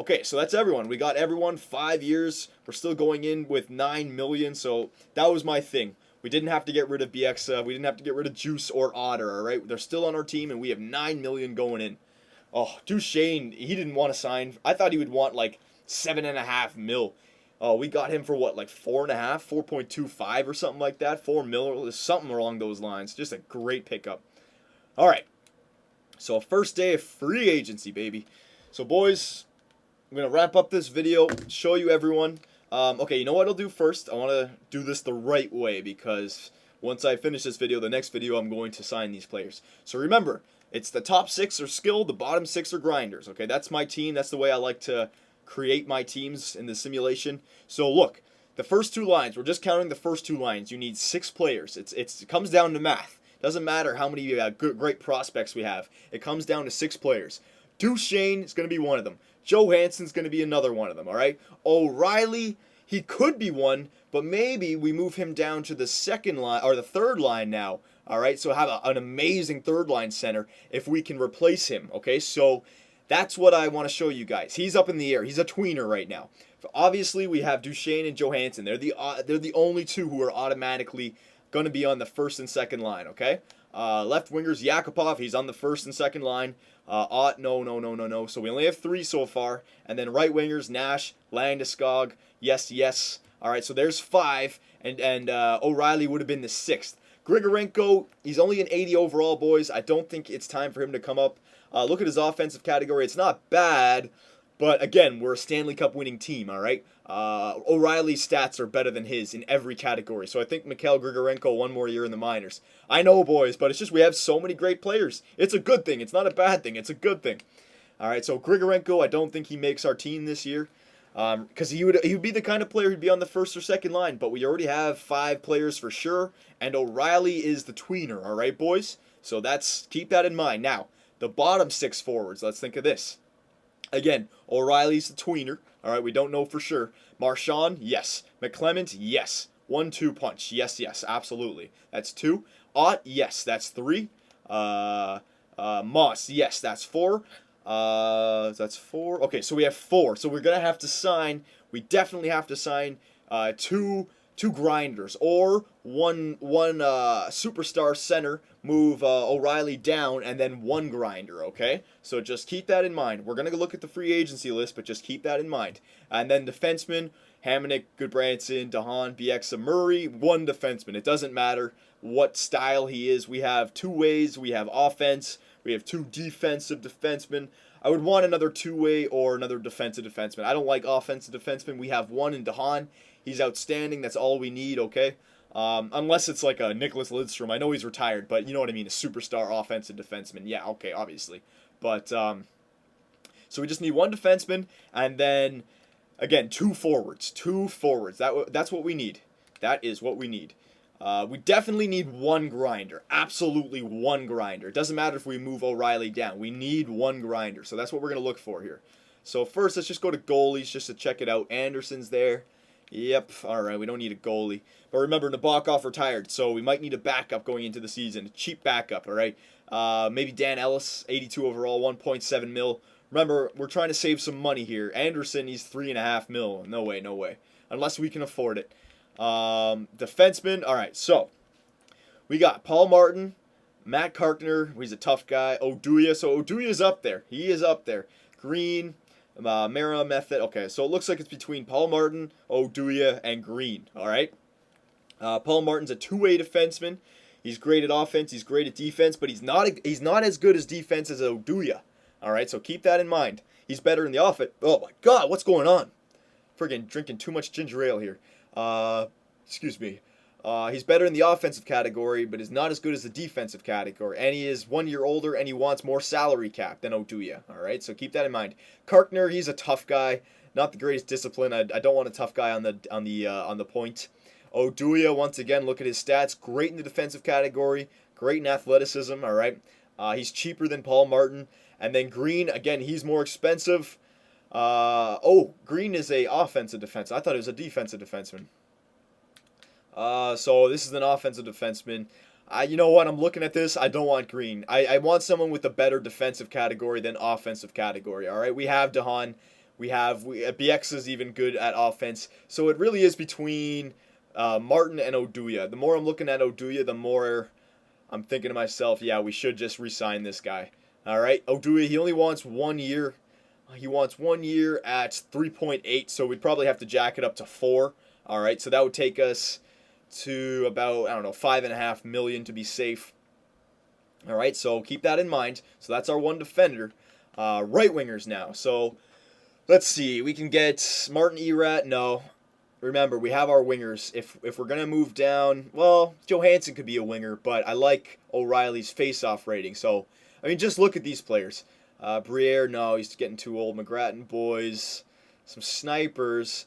Okay, so that's everyone. We got everyone 5 years. We're still going in with 9 million. So that was my thing. We didn't have to get rid of BX. We didn't have to get rid of Juice or Otter. All right, they're still on our team, and we have 9 million going in. Oh, Duchesne, he didn't want to sign. I thought he would want like 7.5 mil. Oh, we got him for what, like 4.5, 4.25 or something like that. 4 mil, something along those lines. Just a great pickup. All right. So first day of free agency, baby. So boys, I'm gonna wrap up this video, show you everyone. Okay, you know what I'll do first? I want to do this the right way because once I finish this video, the next video I'm going to sign these players. So remember, it's the top 6 are skilled, the bottom 6 are grinders. Okay, that's my team. That's the way I like to create my teams in the simulation. So look, the first 2 lines, we're just counting the first 2 lines. You need 6 players. It comes down to math. Doesn't matter how many great prospects we have. It comes down to 6 players. Duchesne is going to be one of them. Johansson's going to be another one of them, all right? O'Reilly, he could be one, but maybe we move him down to the second line or the third line now, all right? So have an amazing third line center if we can replace him, okay? So that's what I want to show you guys. He's up in the air. He's a tweener right now. Obviously, we have Duchesne and Johansson. They're the only 2 who are automatically going to be on the first and second line, okay? Left wingers, Yakupov, he's on the first and second line. Ott, no. So we only have 3 so far. And then right wingers, Nash, Landeskog, yes. All right, so there's 5. And O'Reilly would have been the 6th. Grigorenko, he's only an 80 overall, boys. I don't think it's time for him to come up. Look at his offensive category. It's not bad, but again, we're a Stanley Cup winning team, all right? O'Reilly's stats are better than his in every category. So I think Mikhail Grigorenko 1 more year in the minors. I know, boys, but it's just we have so many great players. It's a good thing. It's not a bad thing. It's a good thing. All right, so Grigorenko, I don't think he makes our team this year. Because he would be the kind of player who'd be on the first or second line. But we already have 5 players for sure. And O'Reilly is the tweener, all right, boys? So keep that in mind. Now, the bottom 6 forwards, let's think of this. Again, O'Reilly's the tweener. All right, we don't know for sure. Marchand, yes. McClement, yes. 1-2 punch. Yes, absolutely. That's 2. Ott, yes, that's 3. Moss, yes, that's 4. That's 4. Okay, so we have 4. So we're gonna have to sign. We definitely have to sign 2 grinders or one superstar center. Move O'Reilly down and then 1 grinder. Okay, so just keep that in mind. We're gonna look at the free agency list, but just keep that in mind. And then defensemen: Hamonic, Goodbranson, DeHaan, BX, Murray. 1 defenseman. It doesn't matter what style he is. We have 2 ways. We have offense. We have 2 defensive defensemen. I would want another 2-way or another defensive defenseman. I don't like offensive defensemen. We have 1 in DeHaan. He's outstanding. That's all we need, okay? Unless it's like a Nicholas Lidstrom. I know he's retired, but you know what I mean, a superstar offensive defenseman. Yeah, okay, obviously. But, so we just need 1 defenseman, and then, again, 2 forwards. 2 forwards. That's what we need. That is what we need. We definitely need 1 grinder. Absolutely 1 grinder. It doesn't matter if we move O'Reilly down. We need 1 grinder. So that's what we're going to look for here. So first, let's just go to goalies just to check it out. Anderson's there. Yep. All right. We don't need a goalie. But remember, Nabokov retired, so we might need a backup going into the season. A cheap backup, all right? Maybe Dan Ellis, 82 overall, 1.7 mil. Remember, we're trying to save some money here. Anderson, he's 3.5 mil. No way. Unless we can afford it. Defenseman. All right, so we got Paul Martin, Matt Carkner. He's a tough guy. Oduya. So Oduya's up there. He is up there. Green, Mara Method. Okay, so it looks like it's between Paul Martin, Oduya, and Green. All right. Paul Martin's a 2-way defenseman. He's great at offense. He's great at defense, but he's not as good as defense as Oduya. All right, so keep that in mind. He's better in the offense. Oh my God, what's going on? Friggin' drinking too much ginger ale here. Excuse me. He's better in the offensive category, but is not as good as the defensive category. And he is 1 year older, and he wants more salary cap than Oduya. All right, so keep that in mind. Carkner, he's a tough guy, not the greatest discipline. I don't want a tough guy on the point. Oduya, once again, look at his stats. Great in the defensive category, great in athleticism. All right, he's cheaper than Paul Martin. And then Green, again, he's more expensive. Green is a offensive defense. I thought it was a defensive defenseman. So this is an offensive defenseman. You know what? I'm looking at this. I don't want Green. I want someone with a better defensive category than offensive category. All right, we have DeHaan. BX is even good at offense. So it really is between Martin and Oduya. The more I'm looking at Oduya, the more I'm thinking to myself, yeah, we should just re-sign this guy. All right, Oduya, he only wants 1 year. He wants 1 year at 3.8, so we'd probably have to jack it up to 4. All right, so that would take us to about, I don't know, 5.5 million to be safe. All right, so keep that in mind. So that's our one defender. Right wingers now. So let's see. We can get Martin Erat. No. Remember, we have our wingers. If we're going to move down, well, Johansson could be a winger, but I like O'Reilly's face-off rating. So, I mean, just look at these players. Briere, no, he's getting too old. McGrattan boys. Some snipers.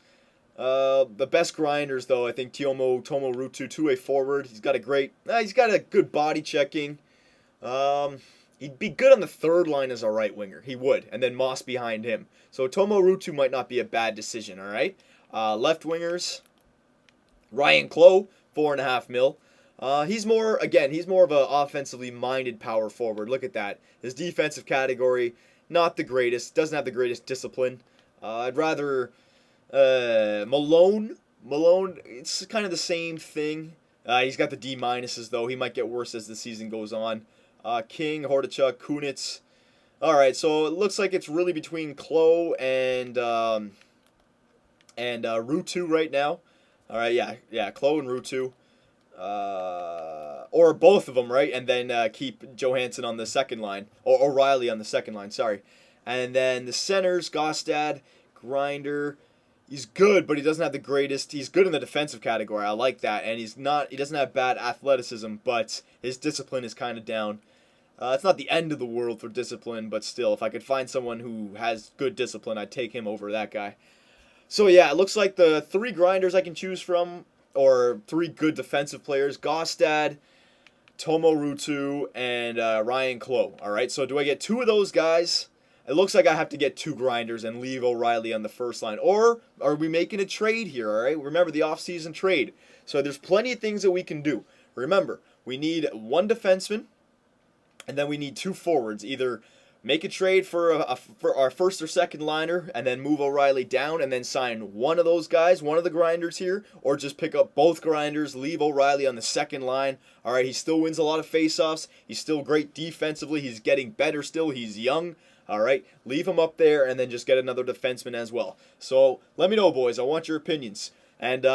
The best grinders, though, I think Tomo Rutu, two-way forward. He's got a good body checking. He'd be good on the third line as a right winger. He would, and then Moss behind him. So Tomo Rutu might not be a bad decision. All right. Left wingers. Ryan Clough, 4.5 mil. He's more of an offensively minded power forward. Look at that. His defensive category, not the greatest. Doesn't have the greatest discipline. I'd rather Malone. Malone, it's kind of the same thing. He's got the D minuses though. He might get worse as the season goes on. King, Hordichuk, Kunitz. All right, so it looks like it's really between Clough and Rutu right now. All right, yeah, Clough and Rutu. Or both of them, right? And then keep Johansson on the second line. Or O'Reilly on the second line, sorry. And then the centers, Gostad, Grinder. He's good, but he doesn't have the greatest. He's good in the defensive category. I like that. And he doesn't have bad athleticism, but his discipline is kind of down. It's not the end of the world for discipline, but still, if I could find someone who has good discipline, I'd take him over that guy. So yeah, it looks like the 3 grinders I can choose from, or 3 good defensive players, Gostad, Tomo Rutu, and Ryan Clough. All right, so do I get 2 of those guys? It looks like I have to get 2 grinders and leave O'Reilly on the first line. Or are we making a trade here, all right? Remember, the offseason trade. So there's plenty of things that we can do. Remember, we need 1 defenseman, and then we need 2 forwards. Either make a trade for our first or second liner, and then move O'Reilly down, and then sign one of those guys, one of the grinders here, or just pick up both grinders, leave O'Reilly on the second line. All right, he still wins a lot of faceoffs. He's still great defensively. He's getting better still. He's young. All right, leave him up there, and then just get another defenseman as well. So let me know, boys. I want your opinions. And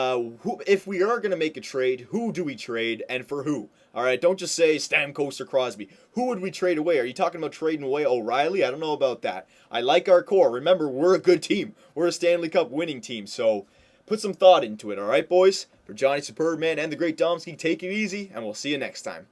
if we are going to make a trade, who do we trade and for who? All right, don't just say Stamkos or Crosby. Who would we trade away? Are you talking about trading away O'Reilly? I don't know about that. I like our core. Remember, we're a good team. We're a Stanley Cup winning team, so put some thought into it, all right, boys? For Johnny Superb Man and the Great Domsky, take it easy, and we'll see you next time.